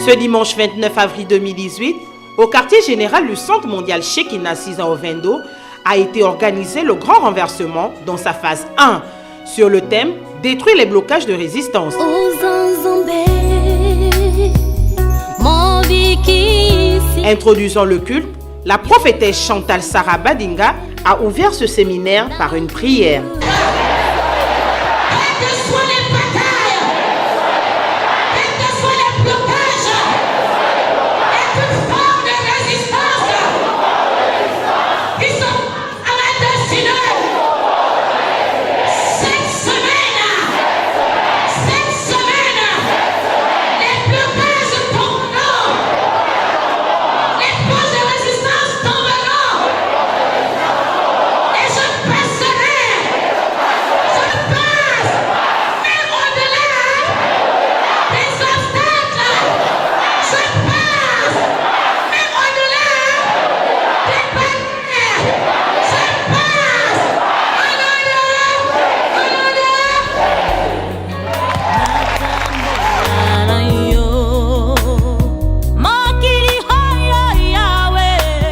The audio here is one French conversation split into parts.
Ce dimanche 29 avril 2018, au quartier général du Centre mondial Shekinah 6 ans au Vendo, a été organisé le grand renversement dans sa phase 1 sur le thème « Détruire les blocages de résistance ». Introduisant le culte, la prophétesse Chantal Sarah Badinga a ouvert ce séminaire par une prière.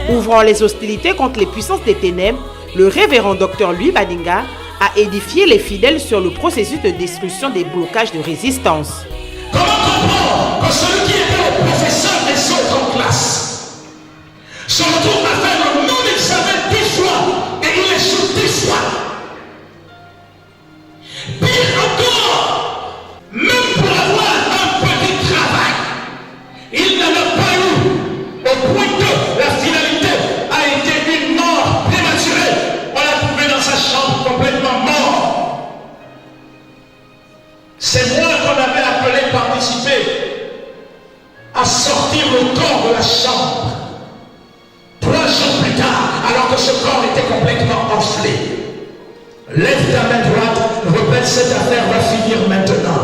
Ouvrant les hostilités contre les puissances des ténèbres, le révérend Dr Louis Badinga a édifié les fidèles sur le processus de destruction des blocages de résistance. Comment comprendre que celui qui était le professeur des autres en classe se retrouve à faire le même examen 10 fois et il échoue 10 fois? Pire encore, même pour avoir un petit travail, il n'avait pas eu au point que la finalité a été une mort prématurée. On l'a trouvé dans sa chambre complètement mort. C'est moi qu'on avait appelé participer à sortir le corps de la chambre. 3 jours plus tard, alors que ce corps était complètement enflé. Lève ta main droite, répète, cette affaire va finir maintenant.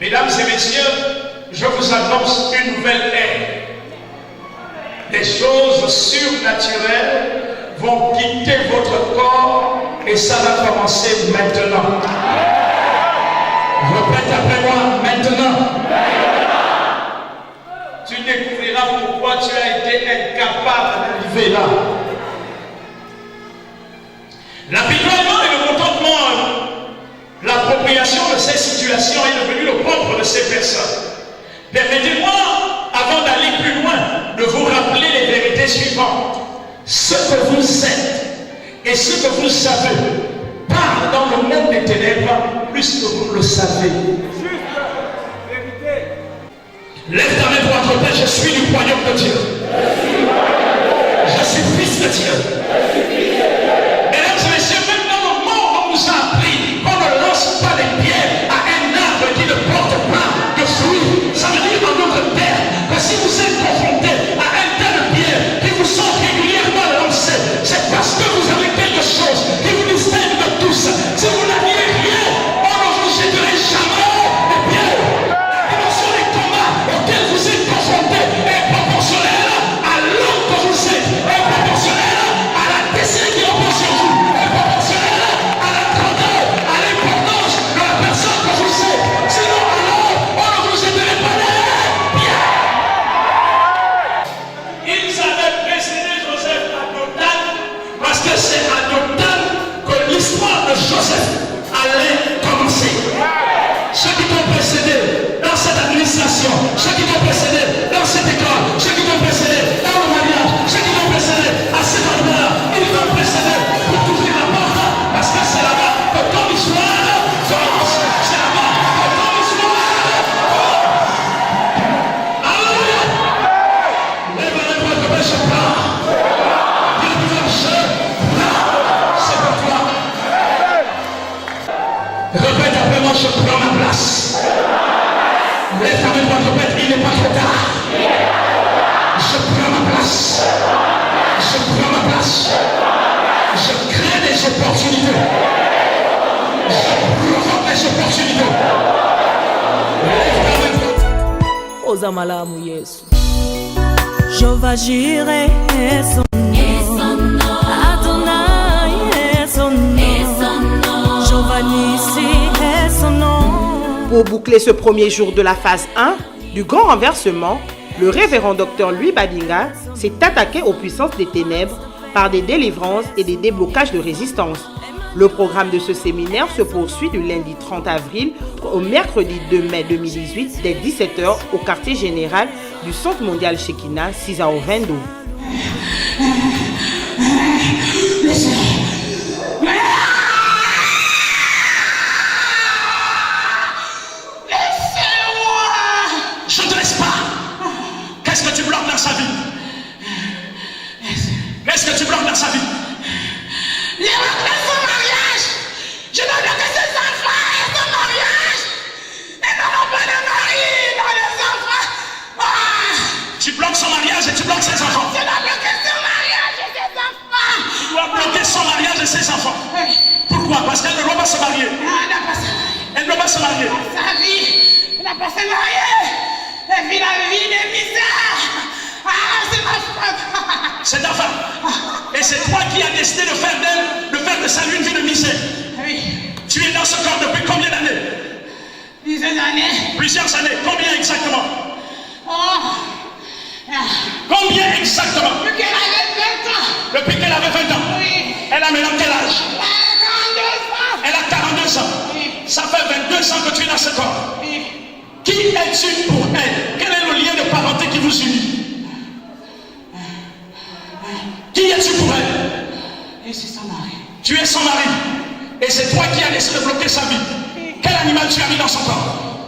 Mesdames et messieurs, je vous annonce une nouvelle ère. Les choses surnaturelles vont quitter votre corps et ça va commencer maintenant. Répète après moi, maintenant. Tu découvriras pourquoi tu as été incapable d'arriver là. L'apitoiement et le contentement, l'appropriation de ces situations est devenu le propre de ces personnes. Permettez-moi, avant d'aller plus loin, de vous rappeler les vérités suivantes. Ce que vous êtes et ce que vous savez parle dans le monde des ténèbres plus que vous le savez. Lève ta main droite, répète, je suis du royaume de Dieu. Je suis fils de Dieu. Mesdames et messieurs, même dans le monde, on nous a appris qu'on ne lance pas des pierres à un arbre qui ne porte pas de fruits. Ça veut dire en d'autres termes que si vous êtes confronté à un tas de pierres qui vous sont régulièrement lancées, c'est parce que vous avez quelque chose qui vous distingue de tous. Si vous n'aviez rien, on ne vous jetterait jamais des pierres. La dimension des combats auxquels vous êtes confrontés est proportionnelle à l'homme que vous êtes, est proportionnelle à la destinée qui repose sur vous, est proportionnelle à la grandeur, à l'importance de la personne que vous êtes. Sinon, alors, on ne vous jetterait pas des pierres. Ils avaient précédé Joseph à Dothan parce que c'est à Dothan que l'histoire de Joseph allait commencer. Ceux qui t'ont précédé dans cette administration, ceux qui t'ont précédé dans cette école, ceux qui t'ont précédé dans le mariage, ceux qui t'ont précédé à cet endroit, ils t'ont précédé pour t'ouvrir la porte parce que c'est là-bas que ton histoire commence. C'est là-bas que ton histoire commence. Alléluia. Lève la main droite, je pars. Dis le je pars. C'est pour toi. Répète après moi, je prends ma place. Lève ta main droite, répète, il n'est pas trop tard. Je prends ma place. Je prends ma place. Je crée des opportunités. Je provoque des opportunités. Lève ta main droite. Ozamalamu Yesu. Jehovah Jireh est son nom. Adonai est son nom. Jehovah Nissi est son nom. Pour boucler ce premier jour de la phase 1 du grand renversement, le révérend docteur Louis Badinga s'est attaqué aux puissances des ténèbres par des délivrances et des déblocages de résistance. Le programme de ce séminaire se poursuit du lundi 30 avril au mercredi 2 mai 2018 dès 17h au quartier général du Centre mondial Shekinah, 6 ans au Vendo. Je ne te laisse pas. Qu'est-ce que tu bloques dans sa vie? Qu'est-ce que tu bloques dans sa vie? Il a bloqué son mariage. Je dois bloquer ses enfants et son mariage. Et n'auront pas de mari dans les enfants. Tu bloques son mariage et tu bloques ses enfants. Je dois bloquer son mariage et ses enfants. Tu dois bloquer son mariage et ses enfants. Oui. Pourquoi? Parce qu'elle ne doit pas se marier. Elle n'a pas se marier. Elle ne doit pas se marier. Sa vie, elle n'a pas se marier. Elle vit la vie de misère. C'est ma femme. C'est ta femme. Et c'est toi qui as décidé de faire de sa vie une vie de misère. Oui. Tu es dans ce corps depuis combien d'années? Plusieurs années. Plusieurs années. Combien exactement? Oh. Combien exactement? Depuis qu'elle avait 20 ans. Depuis qu'elle avait 20 ans. Oui. Elle a maintenant quel âge? Elle a 42 ans. Elle a 42 ans. Oui. Ça fait 22 ans que tu es dans ce corps. Oui. Qui es-tu pour elle? Quel est le lien de parenté qui vous unit? Qui es-tu pour elle? Et c'est son mari. Tu es son mari. Et c'est toi qui as décidé de bloquer sa vie. Quel animal tu as mis dans son corps?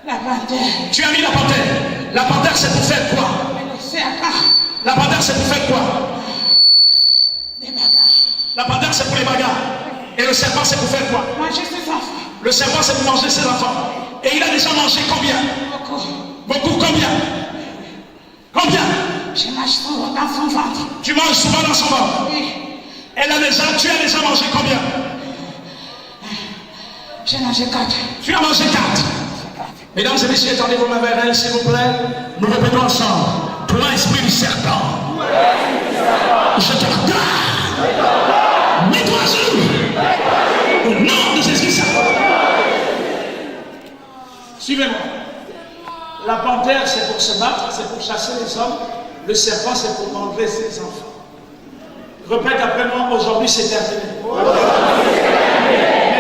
La panthère. Tu as mis la panthère. La panthère, c'est pour faire quoi? Le serpent. La panthère, c'est pour faire quoi? Des bagarres. La panthère, c'est pour les bagarres. Et le serpent, c'est pour faire quoi? Manger ses enfants. Le serpent, c'est pour manger ses enfants. Et il a déjà mangé combien? Beaucoup. Beaucoup, combien? Combien? Je mange souvent dans son ventre. Tu manges souvent dans son ventre. Oui. Tu as déjà mangé combien? J'ai mangé 4. Tu as mangé 4. Mesdames et messieurs, attendez vos mains vers elle, s'il vous plaît. Nous répétons ensemble. Toi, esprit du serpent. Je te regarde. Mets-toi à genoux. Au nom de Jésus-Christ. Suivez-moi. La panthère, c'est pour se battre, c'est pour chasser les hommes. Le serpent, c'est pour manger ses enfants. Répète après moi, aujourd'hui c'est terminé.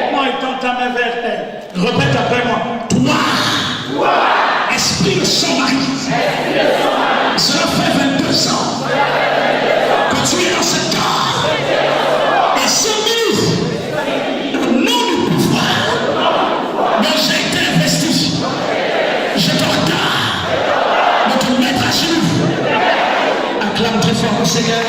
Maintenant, étends ta main vers elle. Répète après moi. Toi, esprit de son mari. Cela fait 22 ans que tu es dans ce corps. Et soumis au nom du pouvoir dont j'ai été investi. Je te regarde de te mettre à genoux. Acclame très fort le Seigneur.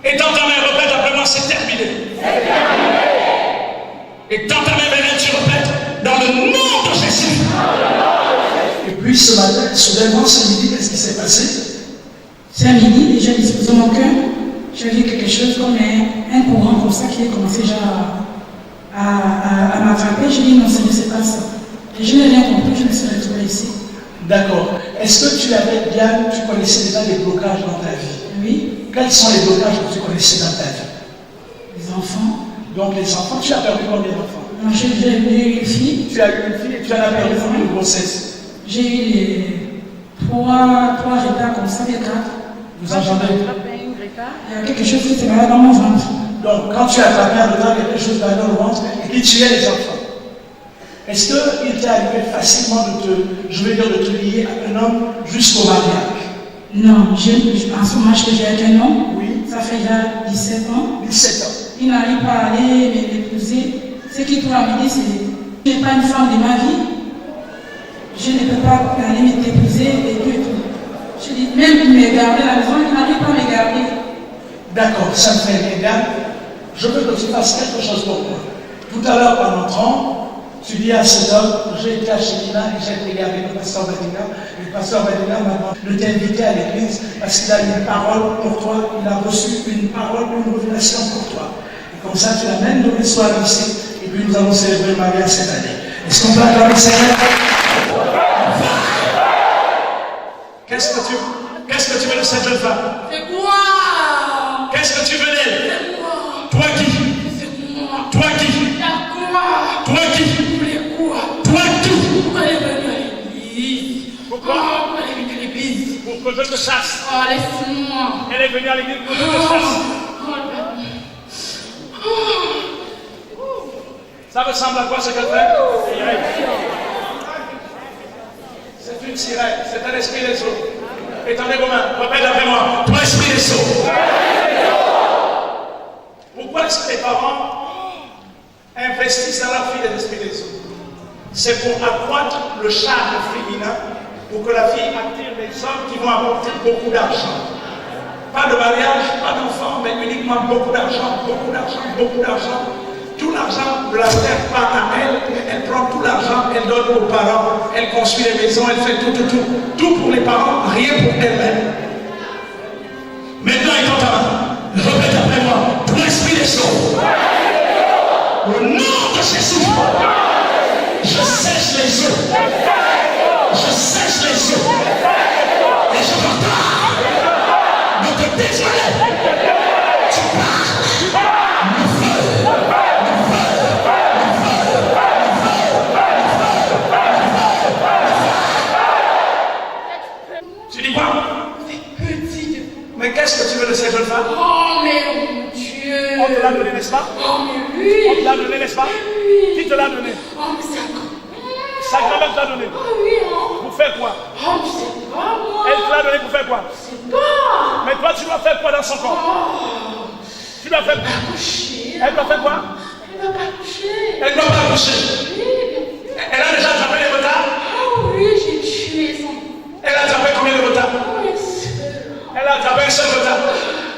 Et dans ta main, répète après moi, c'est terminé. Et dans ta main, tu répètes, dans le nom de Jésus. Et puis ce matin, soudainement, ce midi, qu'est-ce qui s'est passé? C'est à midi, déjà disposé mon cœur. J'ai vu quelque chose comme un courant comme ça qui a commencé déjà à m'attraper. J'ai dit non, ça ne se passe ça. Et je n'ai rien compris, je me suis retrouvée ici. D'accord. Est-ce que tu connaissais déjà des blocages dans ta vie? Oui. Quels sont les blocages que tu connaissais dans ta vie? Les enfants. Donc les enfants, tu as perdu combien d'enfants? J'ai eu une fille. Tu as eu une fille et tu en as perdu combien de grossesse? J'ai eu les trois repas comme ça, les 4. Vous entendez? Il y a quelque chose qui était malade dans mon ventre. Donc quand tu as attrapé un dedans quelque chose dans le ventre et puis tu tuais les enfants, est-ce qu'il t'est arrivé facilement de te lier à un homme jusqu'au mariage? Non, en ce moment que j'ai avec un homme, oui. Ça fait déjà 17 ans. 17 ans. Il n'arrive pas à aller m'épouser. Ce qu'il trouve à me dire, c'est je n'ai pas une femme de ma vie. Je ne peux pas aller m'épouser et tout. Je dis, même qu'il me garde à la maison, il n'arrive pas à me garder. D'accord, ça me fait bien. Je veux que tu fasses quelque chose pour moi. Tout à l'heure, en entrant, tu dis à cet homme, j'ai été à Shekinah et j'ai été gardé le pasteur Badinga. Le pasteur Badinga m'a demandé de t'inviter à l'église parce qu'il a une parole pour toi, il a reçu une parole, une révélation pour toi. Et comme ça, tu l'amènes demain soir ici et puis nous allons célébrer le mariage cette année. Est-ce qu'on peut acclamer le Seigneur? Qu'est-ce que tu veux de cette jeune femme? C'est moi. Qu'est-ce que tu veux d'elle? C'est moi. Toi qui? C'est moi. Toi qui? C'est quoi? Toi qui? Vous voulez quoi? Toi qui? Pourquoi elle est venue à l'église? Pourquoi? Pourquoi elle est venue à l'église? Pour que je te chasse. Oh, laisse-moi. Elle est venue à l'église pour que je te chasse. Ça ressemble à quoi ce qu'elle fait? C'est une sirène, c'est un esprit des eaux. Étendez vos mains, répète après moi. Toi, esprit des eaux. Pourquoi est-ce que les parents investissent dans leur fille des esprits des eaux? C'est pour accroître le charme féminin, pour que la fille attire les hommes qui vont apporter beaucoup d'argent. Pas de mariage, pas d'enfant, mais uniquement beaucoup d'argent, beaucoup d'argent, beaucoup d'argent. Tout l'argent ne la sert pas à elle, elle prend tout l'argent, elle donne aux parents, elle construit les maisons, elle fait tout pour les parents, rien pour elle-même. Maintenant, étends ta main, répète après moi, pour l'esprit des eaux. Au nom de Jésus, je sèche les eaux. Je sèche les eaux. Et je repars. Ne te désolez. Tu pars. Le feu. Tu dis quoi? C'est petit. Mais qu'est-ce que tu veux de cette jeune femme? Oh, mais mon Dieu. On te l'a donné, n'est-ce pas? Oh, mais oui. On te l'a donné, n'est-ce pas? Oui. Qui te l'a donné? Oh, mais ça. Sa grand-mère t'a donné. Oh, oui, hein. Pour faire quoi? Oh, mais c'est pas moi. Elle te l'a donné pour faire quoi? C'est pas. Mais toi, tu dois faire quoi dans son corps? Oh. Tu dois faire quoi? Coucher. Elle doit faire quoi? Elle va pas coucher. Elle ne doit pas coucher. Oui. Elle a déjà attrapé les retards? Oh, oui, j'ai tué son. Elle a attrapé combien de retards? Oh, elle seule. Elle a attrapé un seul retard.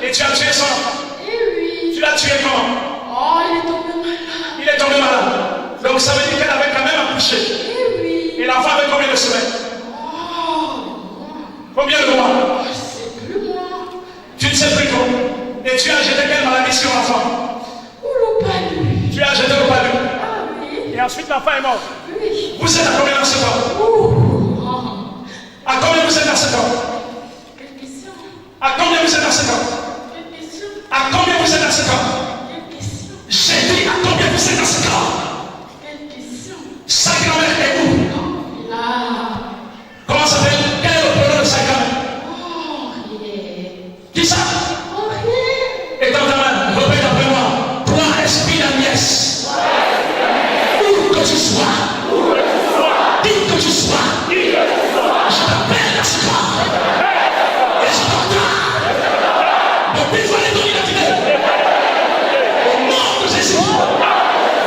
Et tu as tué son enfant. Eh oui. Tu l'as tué comment? Oh, il est tombé malade. Il est tombé malade. Donc ça veut dire qu'elle avait quand même accouché. Eh oui. Et l'enfant avait combien de semaines? Oh, Combien de mois? je sais plus moi. Tu ne sais plus quoi. Et tu as jeté quelle maladie sur l'enfant? Où l'ont pas lu? Tu as jeté le palu. Ah oui. Et ensuite l'enfant est mort. Oui. Vous êtes à combien dans ce temps? Ouh. À combien vous êtes dans ce temps? Quelle question? À combien vous êtes dans ce temps? Quelle question? À combien vous êtes dans ce temps? Quelle question? J'ai dit à combien vous êtes dans ce temps? Quelle question? Sa grand-mère est où? Là. Comment ça s'appelle? Quel est le prénom de sa grand-mère? Oh, yeah. Qui ça? Oh, yeah. Et dans ta main, répète après moi. Toi, esprit d'Agnès. Où que tu sois. Qui que tu sois. Je t'appelle dans ce corps. Et je t'ordonne de dévoiler ton identité. Au nom de Jésus,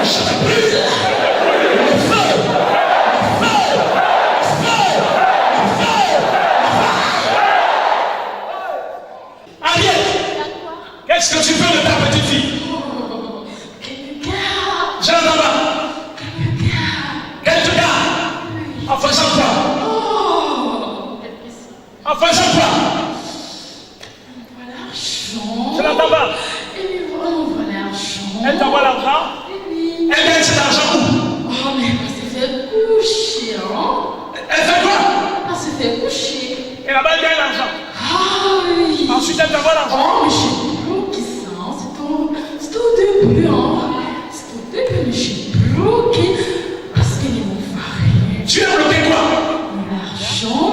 je te brûle. Le feu. Le feu. Le feu. Le feu. Ariel, qu'est-ce que tu veux de ta petite fille? Je n'entends pas. Qu'elle te garde. En faisant quoi? En faisant quoi? Je n'entends pas. Elle t'envoie l'argent. Elle gagne cet argent où? Oh, mais elle s'est fait coucher, hein? Elle fait quoi? Elle s'est fait coucher. Et là-bas, elle gagne l'argent. Ah oui. Ensuite, elle t'envoie l'argent. Oh, mais j'ai bloqué ça, hein. C'était au début, hein. C'était au début, mais j'ai bloqué parce qu'ils m'ont faré. Tu as bloqué quoi? L'argent,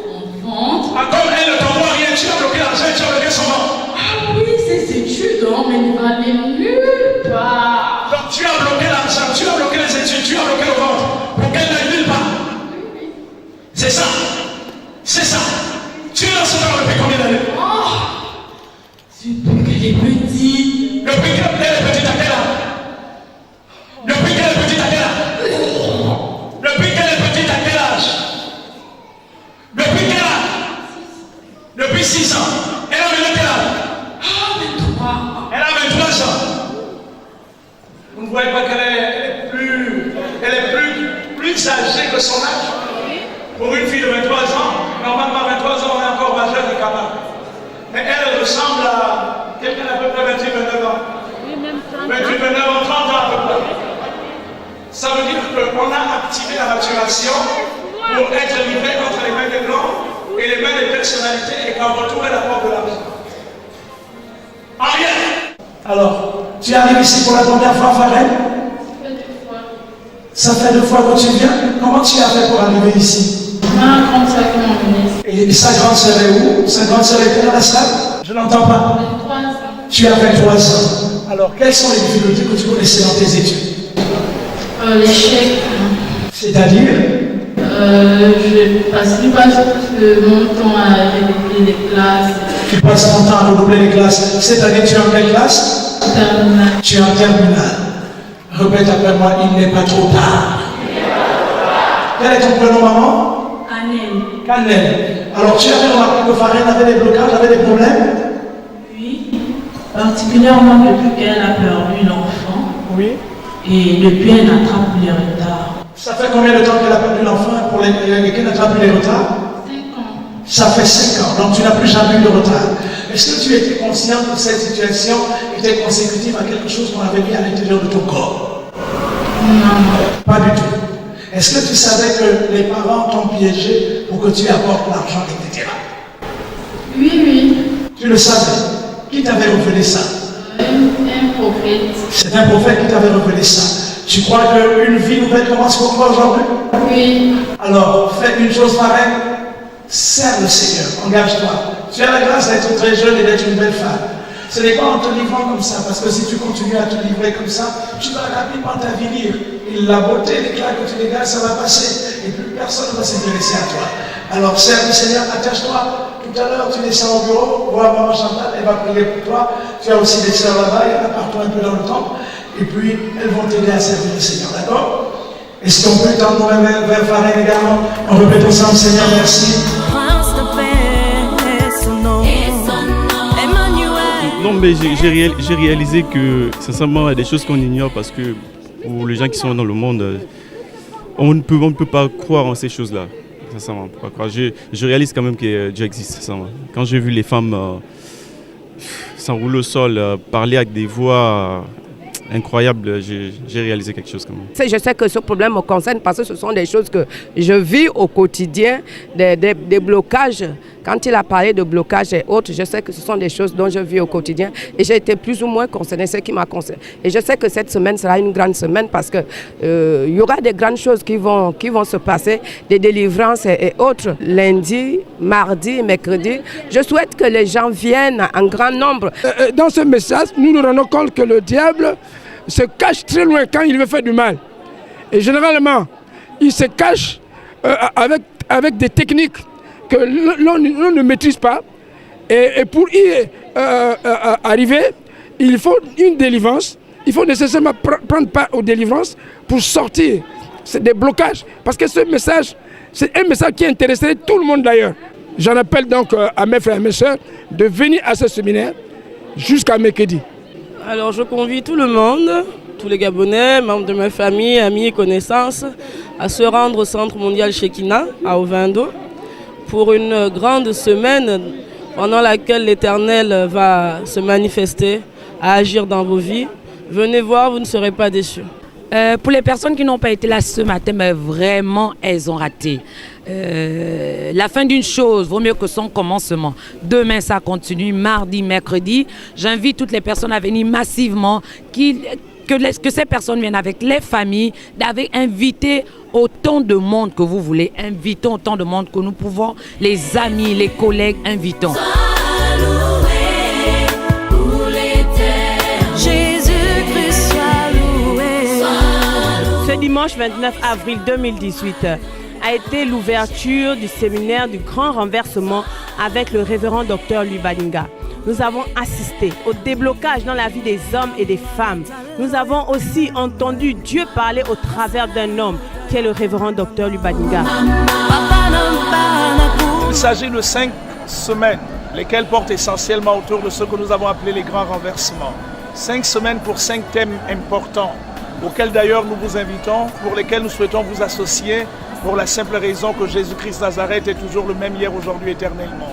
on vente. Ah, comme elle ne t'envoie rien, tu as bloqué l'argent et tu as bloqué son nom. Ah oui, ses études, hein, mais il va aller nulle part. Donc tu as bloqué l'argent, tu as bloqué les études, tu as bloqué le ventre pour qu'elle n'aille nulle part. C'est ça. C'est ça. Tu es dans ce temps depuis combien d'années? Oh, depuis qu'elle est petite. Depuis qu'elle est petite à quel âge? Depuis qu'elle est petite à quel âge? Depuis qu'elle est petite à quel âge? Depuis quel âge? Depuis 6 ans. Elle a maintenant quel âge? Ah, 23. Elle a 23 ans. Vous ne voyez pas qu'elle est plus âgée que son âge? Pour une fille de 23 ans, normalement 23 ans, on est encore majeur et capable. Mais elle ressemble à quelqu'un d'à peu près 28-29 ans. 28-29 ans, 30 ans à peu près. Ça veut dire qu'on a activé la maturation pour être livré entre les mains des blancs et les mains des personnalités et qu'en retour est la porte de l'argent. Ariel! Alors, tu arrives ici pour la première fois, Farel? Ça fait 2 fois que tu viens. Comment tu as fait pour arriver ici? Ma grande sœur qui m'a emmenée. Et sa grande sœur est où? Sa grande sœur était dans la salle? Je n'entends pas. 3 ans. Tu as 23 ans. Alors, quelles sont les difficultés que tu connaissais dans tes études? L'échec. C'est-à-dire? Je passe mon temps à redoubler les classes. Tu passes ton temps à redoubler les classes. Cette année, tu es en quelle classe? Terminale. Tu es en terminale. Répète après moi, il n'est pas trop tard. Quel est ton prénom, maman? Annelle. Canel. Alors, tu avais remarqué que Farine avait des blocages, avait des problèmes? Oui. Particulièrement depuis qu'elle a perdu l'enfant. Oui. Et depuis, elle attrape les retards. Ça fait combien de temps qu'elle a perdu l'enfant pour lesquels attrape les retards? 5 ans. Ça fait 5 ans, donc tu n'as plus jamais eu de retard. Est-ce que tu étais conscient que cette situation était consécutive à quelque chose qu'on avait mis à l'intérieur de ton corps? Non. Pas du tout. Est-ce que tu savais que les parents t'ont piégé pour que tu apportes l'argent, etc.? Oui. Tu le savais. Qui t'avait révélé ça? Un prophète. C'est un prophète qui t'avait révélé ça. Tu crois qu'une vie nouvelle commence pour toi aujourd'hui? Oui. Alors, fais une chose pareille. Serre le Seigneur, engage-toi. Tu as la grâce d'être très jeune et d'être une belle femme. Ce n'est pas en te livrant comme ça, parce que si tu continues à te livrer comme ça, tu vas rapidement t'avilir. Et la beauté, l'éclat que tu dégages, ça va passer. Et plus personne ne va s'intéresser à toi. Alors, serre le Seigneur, attache-toi. Tout à l'heure, tu descends au bureau, voir maman Chantal, elle va prier pour toi. Tu as aussi des sœurs là-bas, il y en a partout un peu dans le temple. Et puis, elles vont t'aider à servir le Seigneur, d'accord? Est-ce qu'on peut tendre nous-mêmes vers Farine également? On répète ensemble, Seigneur, merci. Prince de paix est son nom. Emmanuel. Non, mais j'ai réalisé que, sincèrement, il y a des choses qu'on ignore parce que pour les gens qui sont dans le monde, on ne peut pas croire en ces choses-là. Sincèrement, on ne peut pas croire. Je réalise quand même que Dieu existe, sincèrement. Quand j'ai vu les femmes s'enrouler au sol, parler avec des voix incroyables, j'ai réalisé quelque chose quand même. Je sais que ce problème me concerne parce que ce sont des choses que je vis au quotidien, des blocages. Quand il a parlé de blocages et autres, je sais que ce sont des choses dont je vis au quotidien et j'ai été plus ou moins concernée, ce qui m'a concernée. Et je sais que cette semaine sera une grande semaine parce que y aura des grandes choses qui vont se passer, des délivrances et autres. Lundi, mardi, mercredi, je souhaite que les gens viennent en grand nombre. Dans ce message, nous nous rendons compte que le diable se cache très loin quand il veut faire du mal. Et généralement, il se cache avec des techniques que l'on ne maîtrise pas. Et pour y arriver, il faut une délivrance. Il faut nécessairement prendre part aux délivrances pour sortir. C'est des blocages. Parce que ce message, c'est un message qui intéresserait tout le monde d'ailleurs. J'en appelle donc à mes frères et mes sœurs de venir à ce séminaire jusqu'à mercredi. Alors je convie tout le monde, tous les Gabonais, membres de ma famille, amis et connaissances, à se rendre au Centre mondial Shekinah à Ovendo pour une grande semaine pendant laquelle l'Éternel va se manifester, à agir dans vos vies. Venez voir, vous ne serez pas déçus. Pour les personnes qui n'ont pas été là ce matin, mais vraiment, elles ont raté. La fin d'une chose vaut mieux que son commencement. Demain, ça continue, mardi, mercredi. J'invite toutes les personnes à venir massivement, que ces personnes viennent avec les familles, d'avec inviter autant de monde que vous voulez. Invitons autant de monde que nous pouvons, les amis, les collègues, invitons. Ce dimanche 29 avril 2018 a été l'ouverture du séminaire du grand renversement avec le révérend docteur Lubaninga. Nous avons assisté au déblocage dans la vie des hommes et des femmes. Nous avons aussi entendu Dieu parler au travers d'un homme qui est le révérend docteur Lubaninga. Il s'agit de 5 semaines, lesquelles portent essentiellement autour de ce que nous avons appelé les grands renversements. 5 semaines pour 5 thèmes importants, auxquels d'ailleurs nous vous invitons, pour lesquels nous souhaitons vous associer, pour la simple raison que Jésus-Christ Nazareth est toujours le même hier, aujourd'hui, éternellement.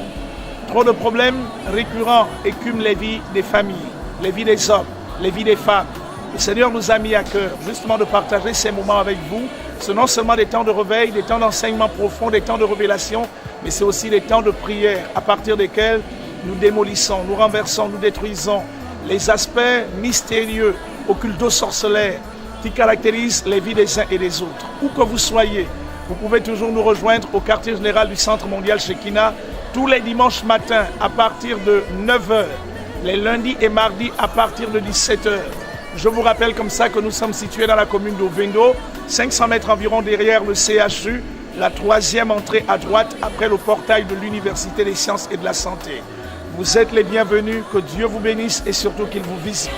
Trop de problèmes récurrents écument les vies des familles, les vies des hommes, les vies des femmes, Le Seigneur nous a mis à cœur justement de partager ces moments avec vous. Ce sont non seulement des temps de réveil, des temps d'enseignement profond, des temps de révélation, mais c'est aussi des temps de prière à partir desquels nous démolissons, nous renversons, nous détruisons les aspects mystérieux, occulto-sorcellaires qui caractérisent les vies des uns et des autres. Où que vous soyez, vous pouvez toujours nous rejoindre au quartier général du Centre mondial Shekinah tous les dimanches matins à partir de 9h, les lundis et mardis à partir de 17h. Je vous rappelle comme ça que nous sommes situés dans la commune d'Ovendo, 500 mètres environ derrière le CHU, la 3e entrée à droite après le portail de l'Université des sciences et de la santé. Vous êtes les bienvenus, que Dieu vous bénisse et surtout qu'il vous visite.